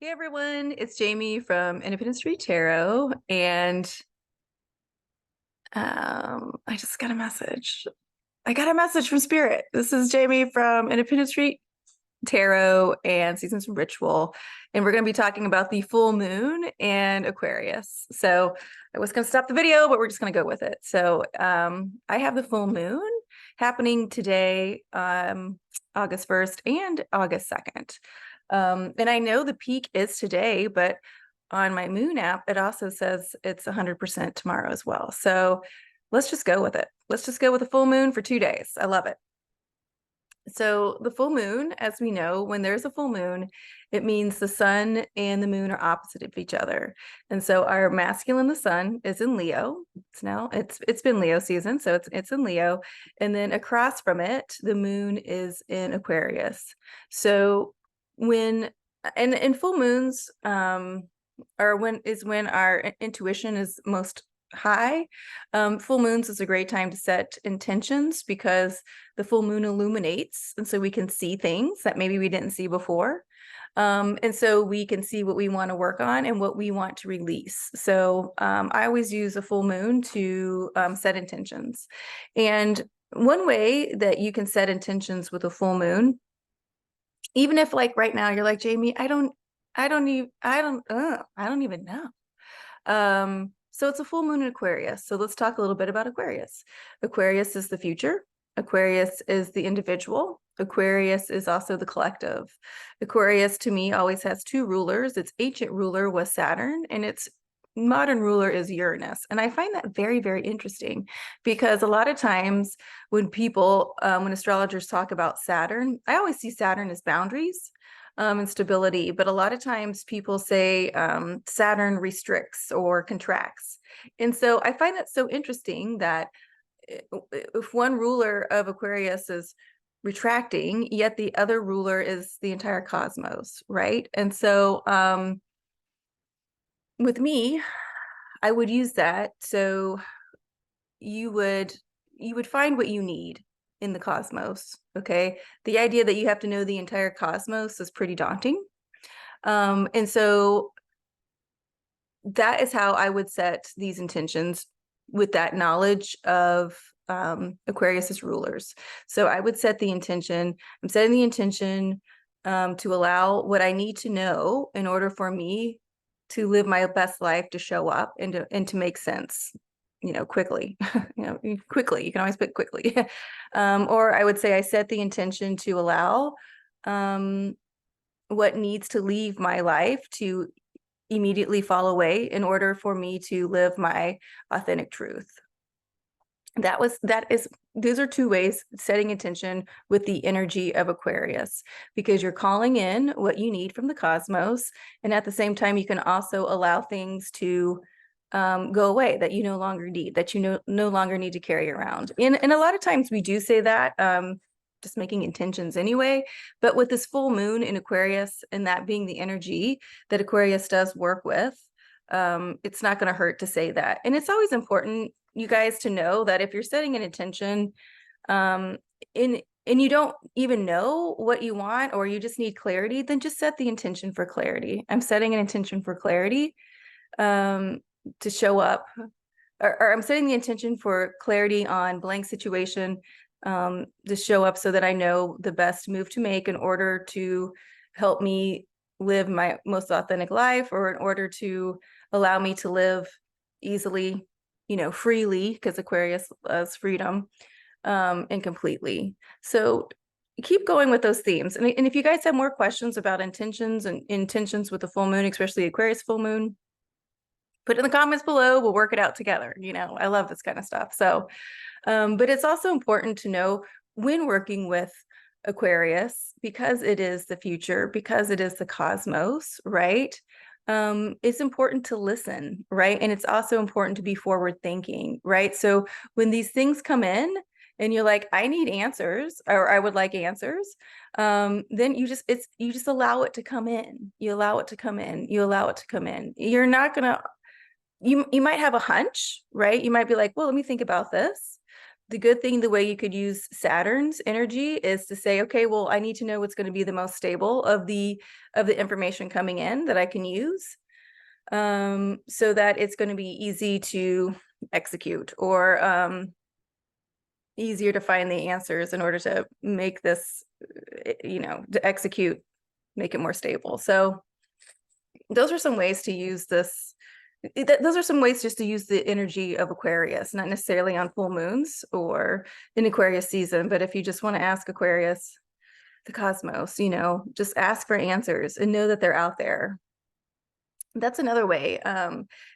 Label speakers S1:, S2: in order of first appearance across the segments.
S1: Hey everyone, it's Jamie from IndependenceStTarot, and I just got a message. I got a message from Spirit. This is Jamie from IndependenceStTarot and Seasons of Ritual, and we're going to be talking about the full moon and Aquarius. So I was going to stop the video, but we're just going to go with it. So I have the full moon happening today, August 1st and August 2nd. And I know the peak is today, but on my moon app, it also says it's 100% tomorrow as well. So let's just go with it. Let's just go with a full moon for 2 days. I love it. So the full moon, as we know, when there's a full moon, it means the sun and the moon are opposite of each other. And so our masculine, the sun, is in Leo. It's been Leo season, so it's in Leo. And then across from it, the moon is in Aquarius. So when full moons are when our intuition is most high. Full moons is a great time to set intentions because the full moon illuminates, and so we can see things that maybe we didn't see before. And so we can see what we want to work on and what we want to release. So I always use a full moon to set intentions. And one way that you can set intentions with a full moon, even if like right now you're like, Jamie, I don't even know. So it's a full moon in Aquarius. So let's talk a little bit about Aquarius. Aquarius is the future. Aquarius is the individual. Aquarius is also the collective. Aquarius to me always has two rulers. Its ancient ruler was Saturn, and its modern ruler is Uranus. And I find that very, very interesting because a lot of times when when astrologers talk about Saturn, I always see Saturn as boundaries and stability. But a lot of times people say Saturn restricts or contracts. And so I find that so interesting that if one ruler of Aquarius is retracting, yet the other ruler is the entire cosmos, right? And so with me, I would use that. So you would find what you need in the cosmos. Okay. The idea that you have to know the entire cosmos is pretty daunting. And so that is how I would set these intentions with that knowledge of Aquarius's rulers. So I would set the intention. I'm setting the intention to allow what I need to know in order for me to live my best life, to show up and to make sense, quickly. Quickly. You can always put quickly. Or I would say I set the intention to allow what needs to leave my life to immediately fall away in order for me to live my authentic truth. Those are two ways setting intention with the energy of Aquarius, because you're calling in what you need from the cosmos. And at the same time, you can also allow things to go away that you no longer need, that you no longer need to carry around. And a lot of times we do say that, just making intentions anyway. But with this full moon in Aquarius and that being the energy that Aquarius does work with, it's not going to hurt to say that. And it's always important, you guys, to know that if you're setting an intention and you don't even know what you want, or you just need clarity, then just set the intention for clarity. I'm setting an intention for clarity to show up, or I'm setting the intention for clarity on blank situation to show up so that I know the best move to make in order to help me live my most authentic life, or in order to allow me to live easily, freely, because Aquarius loves freedom, and completely. So keep going with those themes. And if you guys have more questions about intentions and intentions with the full moon, especially Aquarius full moon, put it in the comments below. We'll work it out together. I love this kind of stuff. So, but it's also important to know when working with Aquarius, because it is the future, because it is the cosmos, right? It's important to listen, right? And it's also important to be forward thinking, right? So when these things come in and you're like, I need answers, or I would like answers, then you just allow it to come in. You allow it to come in. You allow it to come in. You're not gonna, you might have a hunch, right? You might be like, well, let me think about this. the good thing, the way you could use Saturn's energy is to say, okay, well, I need to know what's going to be the most stable of the information coming in that I can use, so that it's going to be easy to execute, or easier to find the answers in order to make this, to execute, make it more stable. So those are some ways to use this. Those are some ways just to use the energy of Aquarius, not necessarily on full moons or in Aquarius season, but if you just want to ask Aquarius, the cosmos, just ask for answers and know that they're out there. That's another way.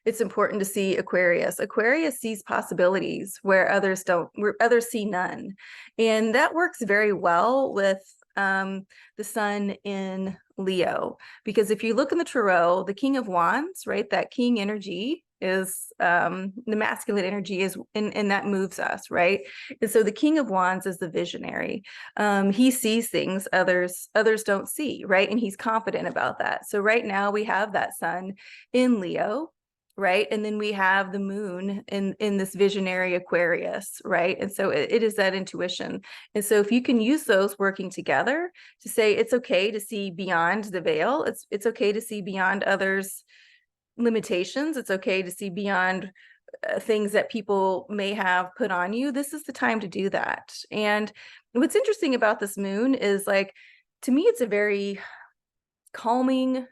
S1: It's important to see Aquarius. Aquarius sees possibilities where others don't, where others see none. And that works very well with the sun in Leo, because if you look in the Tarot, the King of Wands, right, that king energy is the masculine energy is, and that moves us, right? And so the King of Wands is the visionary. He sees things others don't see, right? And he's confident about that. So right now we have that sun in Leo, right? And then we have the moon in this visionary Aquarius, right? And so it is that intuition. And so if you can use those working together to say it's okay to see beyond the veil, it's okay to see beyond others' limitations, it's okay to see beyond things that people may have put on you, this is the time to do that. And what's interesting about this moon is, like, to me, it's a very calming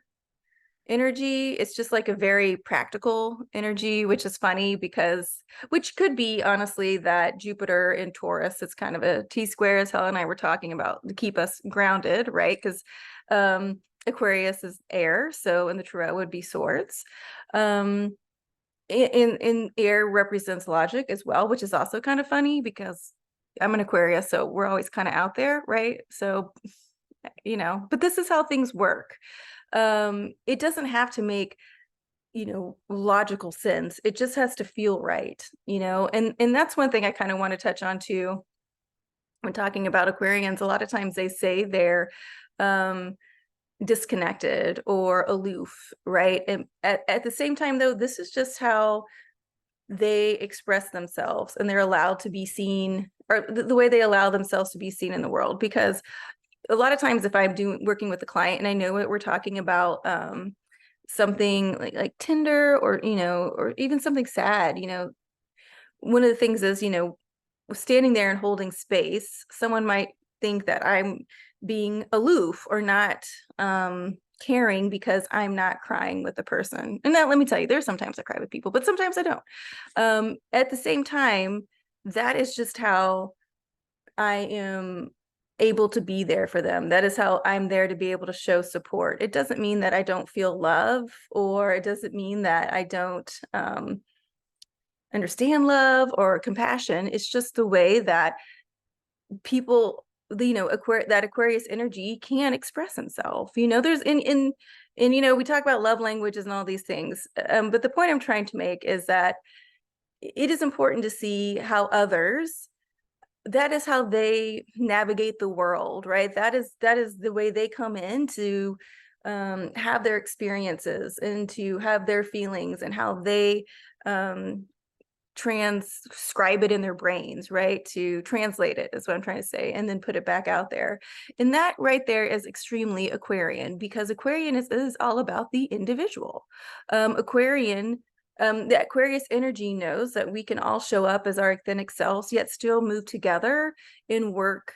S1: energy. It's just like a very practical energy, which is funny because, which could be honestly that Jupiter in Taurus, it's kind of a T-square, as Helen and I were talking about, to keep us grounded, right? Because Aquarius is air, so in the Tarot would be swords. In air represents logic as well, which is also kind of funny because I'm an Aquarius, so we're always kind of out there, right? So, but this is how things work. It doesn't have to make, logical sense. It just has to feel right, and that's one thing I kind of want to touch on too when talking about Aquarians. A lot of times they say they're disconnected or aloof, right? And at the same time, though, this is just how they express themselves, and they're allowed to be seen, or the way they allow themselves to be seen in the world. Because a lot of times if I'm working with a client and I know that we're talking about something like Tinder, or or even something sad, one of the things is, standing there and holding space, someone might think that I'm being aloof or not caring because I'm not crying with the person. And that, let me tell you, there's sometimes I cry with people, but sometimes I don't. At the same time, that is just how I am able to be there for them. That is how I'm there to be able to show support. It doesn't mean that I don't feel love, or it doesn't mean that I don't understand love or compassion. It's just the way that people, that Aquarius energy can express himself. There's in we talk about love languages and all these things, but the point I'm trying to make is that it is important to see how others, that is how they navigate the world, right? That is the way they come in to have their experiences and to have their feelings, and how they transcribe it in their brains, right? To translate it is what I'm trying to say, and then put it back out there. And that right there is extremely Aquarian, because Aquarian is all about the individual. The Aquarius energy knows that we can all show up as our authentic selves, yet still move together and work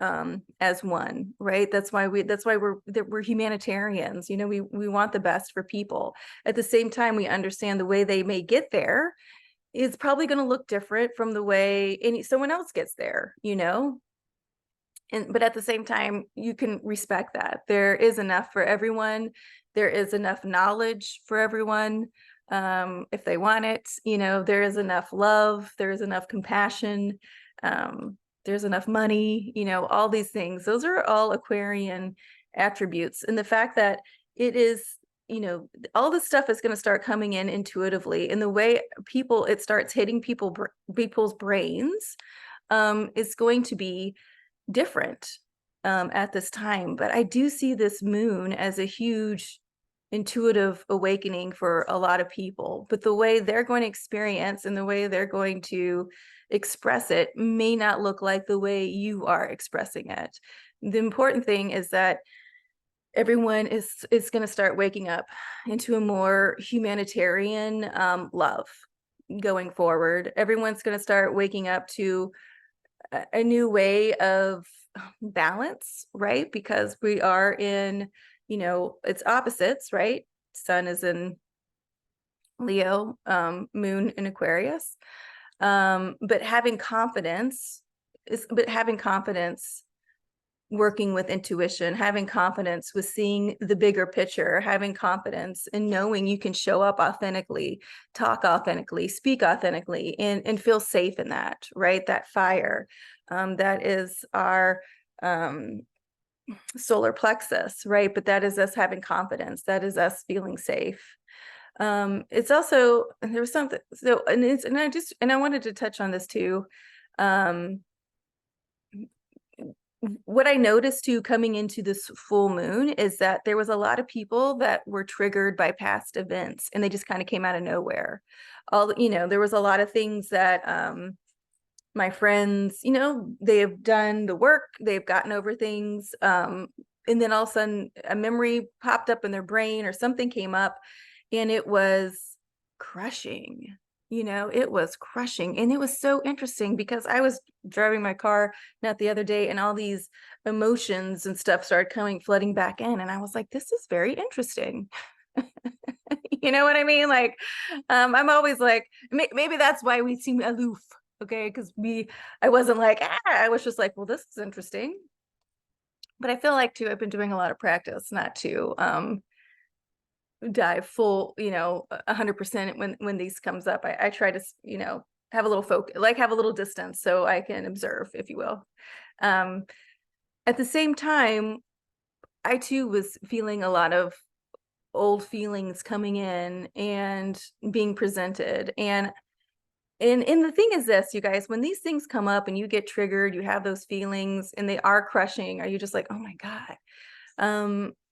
S1: as one, right? That's why we're humanitarians. We want the best for people. At the same time, we understand the way they may get there is probably going to look different from the way someone else gets there, but at the same time, you can respect that there is enough for everyone. There is enough knowledge for everyone. If they want it, there is enough love, there is enough compassion, there's enough money, all these things. Those are all Aquarian attributes. And the fact that it is, all this stuff is going to start coming in intuitively, and the way it starts hitting people's brains is going to be different at this time. But I do see this moon as a huge intuitive awakening for a lot of people, but the way they're going to experience and the way they're going to express it may not look like the way you are expressing it. The important thing is that everyone is going to start waking up into a more humanitarian love going forward. Everyone's going to start waking up to a new way of balance, right? Because we are in, it's opposites, right? Sun is in Leo, moon in Aquarius. But having confidence working with intuition, having confidence with seeing the bigger picture, having confidence in knowing you can show up authentically, talk authentically, speak authentically, and feel safe in that, right? That fire, that is our solar plexus, right? But that is us having confidence. That is us feeling safe. It's also, there was something, so, and I wanted to touch on this too. What I noticed too coming into this full moon is that there was a lot of people that were triggered by past events, and they just kind of came out of nowhere. There was a lot of things that my friends, they have done the work, they've gotten over things, and then all of a sudden a memory popped up in their brain or something came up, and it was crushing. It was crushing. And it was so interesting because I was driving my car not the other day, and all these emotions and stuff started flooding back in. And I was like, this is very interesting. You know what I mean? Like, I'm always like, maybe that's why we seem aloof. Okay. Because I wasn't like, I was just like, well, this is interesting. But I feel like too, I've been doing a lot of practice not to dive full 100% when these comes up. I try to have a little focus, like have a little distance, so I can observe, if you will. At the same time, I too was feeling a lot of old feelings coming in and being presented, and the thing is this, you guys, when these things come up and you get triggered, you have those feelings and they are crushing, are you just like, oh my God?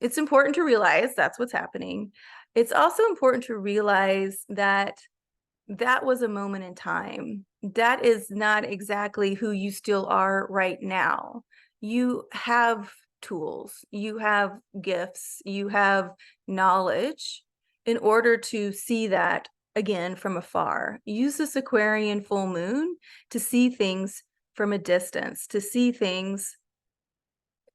S1: It's important to realize that's what's happening. It's also important to realize that that was a moment in time. That is not exactly who you still are right now. You have tools, you have gifts, you have knowledge in order to see that again from afar. Use this Aquarian full moon to see things from a distance, to see things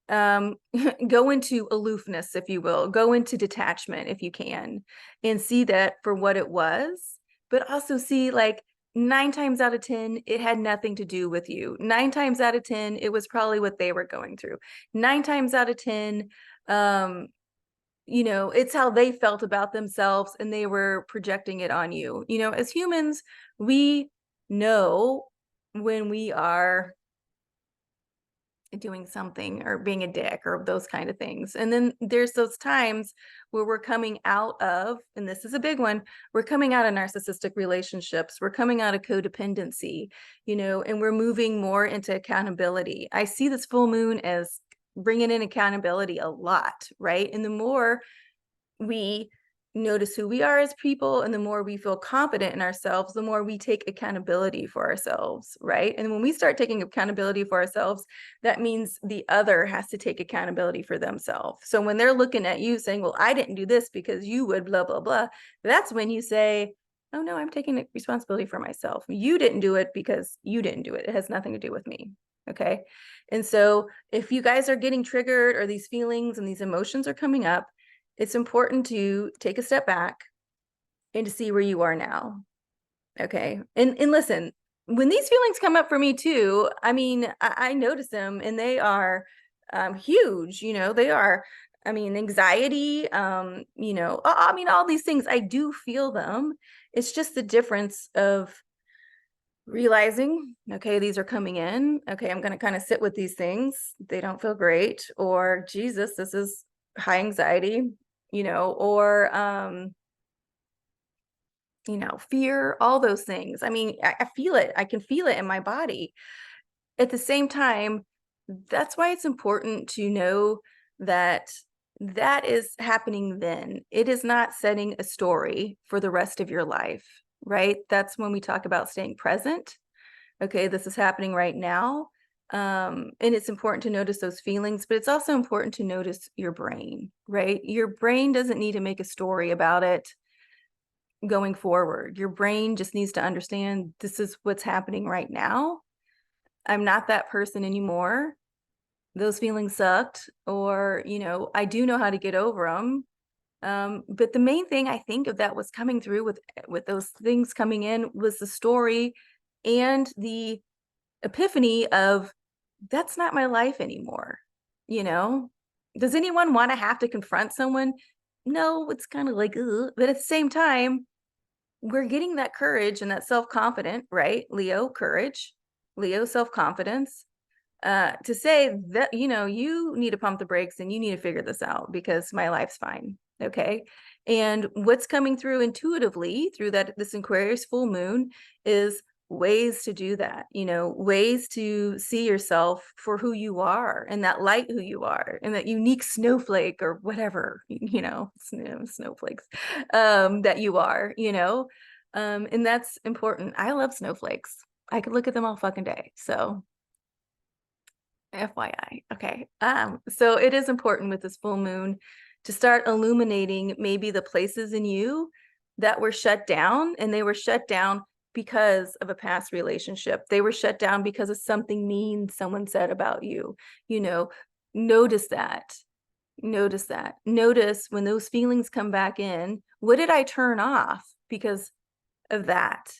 S1: go into aloofness, if you will, go into detachment if you can, and see that for what it was, but also see like 9 times out of 10, it had nothing to do with you. 9 times out of 10, it was probably what they were going through. 9 times out of 10, it's how they felt about themselves and they were projecting it on you. As humans, we know when we are doing something or being a dick or those kind of things. And then there's those times where we're coming out of, and this is a big one, we're coming out of narcissistic relationships, we're coming out of codependency, and we're moving more into accountability. I see this full moon as bringing in accountability a lot, right? And the more we notice who we are as people, and the more we feel confident in ourselves, the more we take accountability for ourselves, right? And when we start taking accountability for ourselves, that means the other has to take accountability for themselves. So when they're looking at you saying, well, I didn't do this because you would blah, blah, blah, that's when you say, oh no, I'm taking responsibility for myself. You didn't do it because you didn't do it. It has nothing to do with me. Okay. And so if you guys are getting triggered or these feelings and these emotions are coming up, it's important to take a step back and to see where you are now. Okay. And listen, when these feelings come up for me too, I mean, I notice them and they are huge, they are, anxiety, I mean, all these things, I do feel them. It's just the difference of realizing, okay, these are coming in. Okay, I'm going to kind of sit with these things. They don't feel great. Or Jesus, this is high anxiety, or fear, all those things. I mean, I feel it. I can feel it in my body. At the same time, that's why it's important to know that that is happening then. It is not setting a story for the rest of your life, right? That's when we talk about staying present. Okay, this is happening right now. And it's important to notice those feelings, but it's also important to notice your brain, right? Your brain doesn't need to make a story about it going forward. Your brain just needs to understand this is what's happening right now. I'm not that person anymore. Those feelings sucked, or, I do know how to get over them. But the main thing I think of that was coming through with those things coming in was the story and the epiphany of that's not my life anymore. Does anyone want to have to confront someone? No, it's kind of like, ugh. But at the same time, we're getting that courage and that self-confidence, right? Leo, courage, Leo, self-confidence, to say that, you need to pump the brakes and you need to figure this out because my life's fine. Okay. And what's coming through intuitively through this Aquarius full moon is ways to do that, ways to see yourself for who you are and that light who you are and that unique snowflake or whatever, snowflakes, that you are, and that's important. I love snowflakes. I could look at them all fucking day. So FYI. Okay. So it is important with this full moon to start illuminating maybe the places in you that were shut down, and they were shut down because of a past relationship. They were shut down because of something mean someone said about you. Notice that. Notice that. Notice when those feelings come back in, what did I turn off because of that?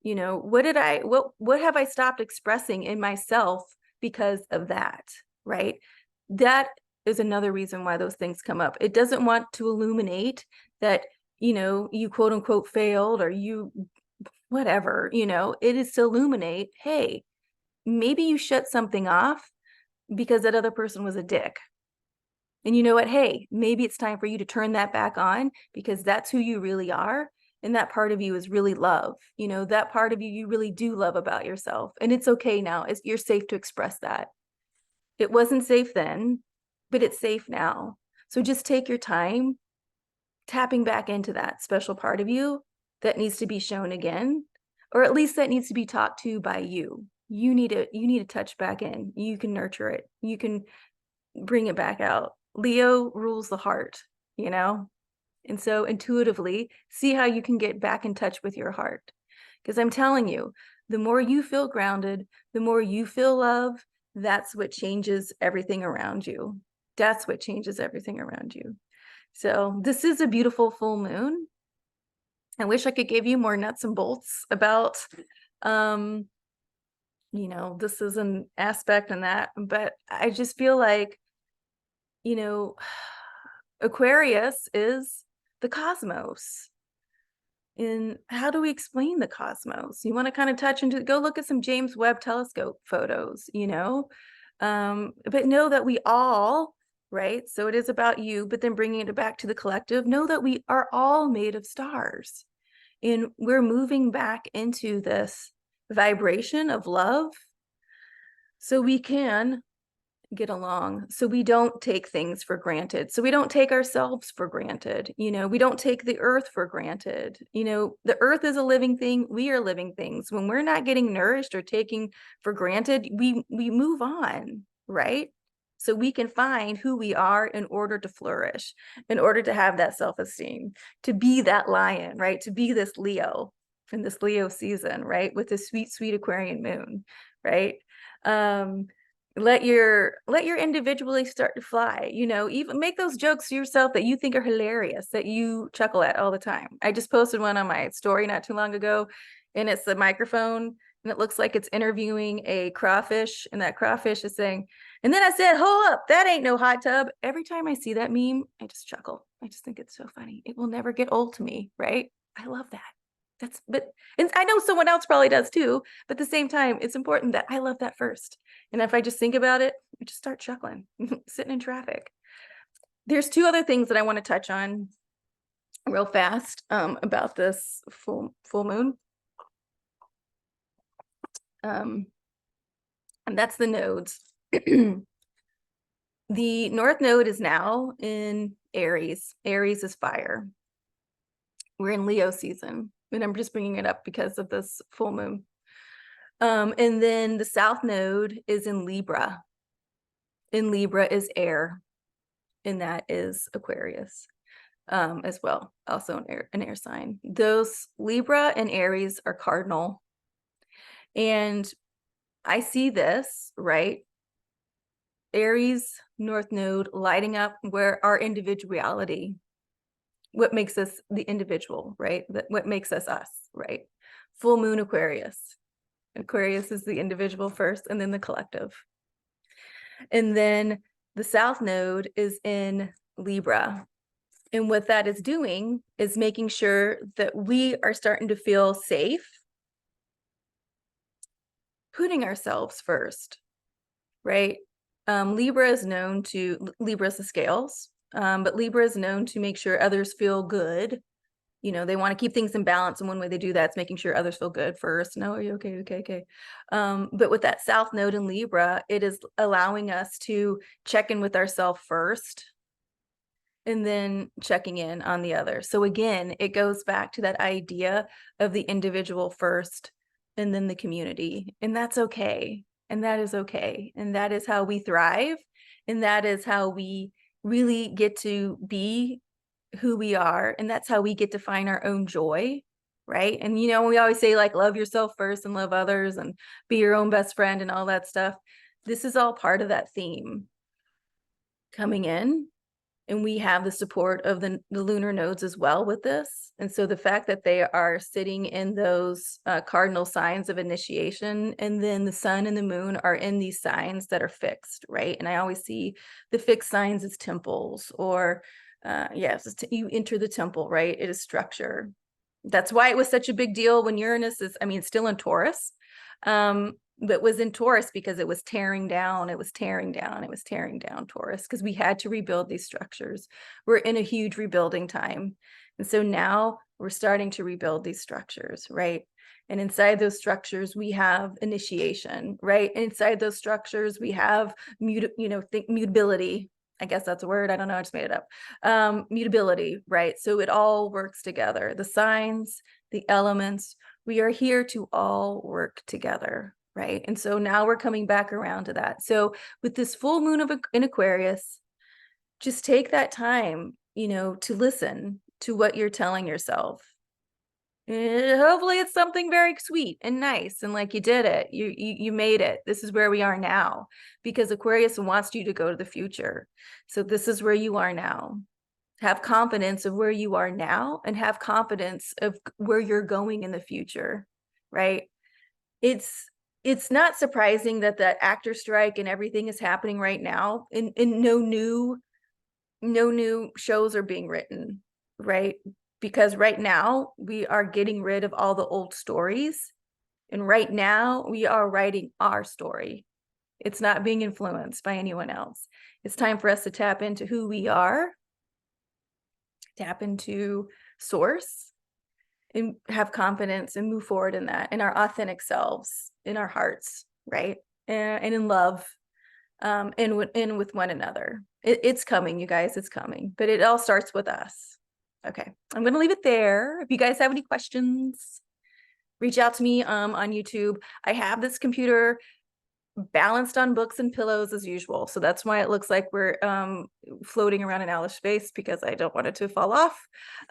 S1: What have I stopped expressing in myself because of that, right? That is another reason why those things come up. It doesn't want to illuminate that, you quote unquote failed or you, whatever, it is to illuminate, hey, maybe you shut something off because that other person was a dick. And you know what? Hey, maybe it's time for you to turn that back on because that's who you really are. And that part of you is really love. That part of you really do love about yourself. And it's okay now. You're safe to express that. It wasn't safe then, but it's safe now. So just take your time tapping back into that special part of you that needs to be shown again, or at least that needs to be talked to by you. You need to touch back in. You can nurture it. You can bring it back out. Leo rules the heart, And so intuitively, see how you can get back in touch with your heart. Because I'm telling you, the more you feel grounded, the more you feel love, that's what changes everything around you. That's what changes everything around you. So this is a beautiful full moon. I wish I could give you more nuts and bolts about, this is an aspect and that, but I just feel like, Aquarius is the cosmos. And how do we explain the cosmos? You want to kind of touch into, go look at some James Webb telescope photos, but know that we all, right? So it is about you, but then bringing it back to the collective, know that we are all made of stars. And we're moving back into this vibration of love so we can get along, so we don't take things for granted, so we don't take ourselves for granted, we don't take the earth for granted. The earth is a living thing, we are living things. When we're not getting nourished or taking for granted, we move on, right? So we can find who we are in order to flourish, in order to have that self-esteem, to be that lion, right? To be this Leo in this Leo season, right? With this sweet Aquarian moon, right? Let your individually start to fly, even make those jokes to yourself that you think are hilarious, that you chuckle at all the time. I just posted one on my story not too long ago, and it's the microphone and it looks like it's interviewing a crawfish, and that crawfish is saying, and then I said, hold up, that ain't no hot tub. Every time I see that meme, I just chuckle. I just think it's so funny. It will never get old to me, right? I love that. And I know someone else probably does too, but at the same time, it's important that I love that first. And if I just think about it, I just start chuckling, sitting in traffic. There's two other things that I want to touch on real fast about this full moon. And that's the nodes. The North Node is now in Aries. Aries is fire. We're in Leo season, and I'm just bringing it up because of this full moon. And then the South Node is in Libra. And Libra is air, and that is Aquarius as well, also an air sign. Those Libra and Aries are cardinal. And I see this, right? Aries North Node lighting up where our individuality, what makes us the individual, right? What makes us us, right? Full moon Aquarius. Aquarius is the individual first and then the collective. And then the South Node is in Libra. And what that is doing is making sure that we are starting to feel safe, putting ourselves first, right? Libra is the scales, but Libra is known to make sure others feel good. You know, they want to keep things in balance. And one way they do that is making sure others feel good first. No, are you okay? Okay. But with that South Node in Libra, it is allowing us to check in with ourselves first and then checking in on the other. So again, it goes back to that idea of the individual first and then the community. And that's okay. And that is okay. And that is how we thrive. And that is how we really get to be who we are. And that's how we get to find our own joy. Right. And, you know, we always say like, love yourself first and love others and be your own best friend and all that stuff. This is all part of that theme coming in. And we have the support of the lunar nodes as well with this. And so the fact that they are sitting in those cardinal signs of initiation, and then the sun and the moon are in these signs that are fixed, right? And I always see the fixed signs as temples, or yes, you enter the temple, right? It is structure. That's why it was such a big deal when Uranus is, I mean, it's still in Taurus, but was in Taurus because it was tearing down Taurus, because we had to rebuild these structures. We're in a huge rebuilding time. And so now we're starting to rebuild these structures, right? And inside those structures, we have initiation, right? Inside those structures, we have mutability. I guess that's a word. I don't know. I just made it up. Mutability, right? So it all works together. The signs, the elements, we are here to all work together, right? And so now we're coming back around to that. So with this full moon in Aquarius, just take that time, to listen to what you're telling yourself. Hopefully it's something very sweet and nice, and like, you did it, you made it. This is where we are now, because Aquarius wants you to go to the future. So this is where you are now. Have confidence of where you are now, and have confidence of where you're going in the future, right? It's not surprising that the actor strike and everything is happening right now, and no new shows are being written, right? Because right now we are getting rid of all the old stories, and right now we are writing our story. It's not being influenced by anyone else. It's time for us to tap into who we are, tap into source, and have confidence and move forward in that, in our authentic selves, in our hearts, right? And in love, and with one another. It's coming, you guys, it's coming, but it all starts with us. Okay, I'm going to leave it there. If you guys have any questions, reach out to me on YouTube. I have this computer balanced on books and pillows as usual. So that's why it looks like we're floating around in outer space, because I don't want it to fall off.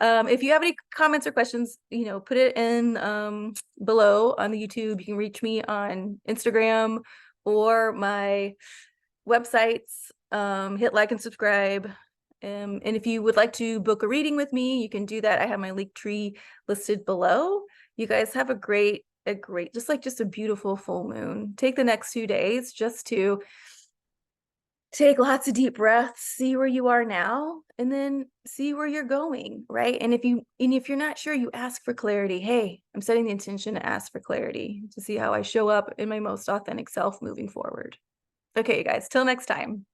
S1: If you have any comments or questions, put it in below on the YouTube. You can reach me on Instagram or my websites. Hit like and subscribe. And if you would like to book a reading with me, you can do that. I have my link tree listed below. You guys have a great, just a beautiful full moon. Take the next 2 days just to take lots of deep breaths, see where you are now, and then see where you're going, right? And if you're not sure, you ask for clarity. Hey, I'm setting the intention to ask for clarity, to see how I show up in my most authentic self moving forward. Okay, you guys, till next time.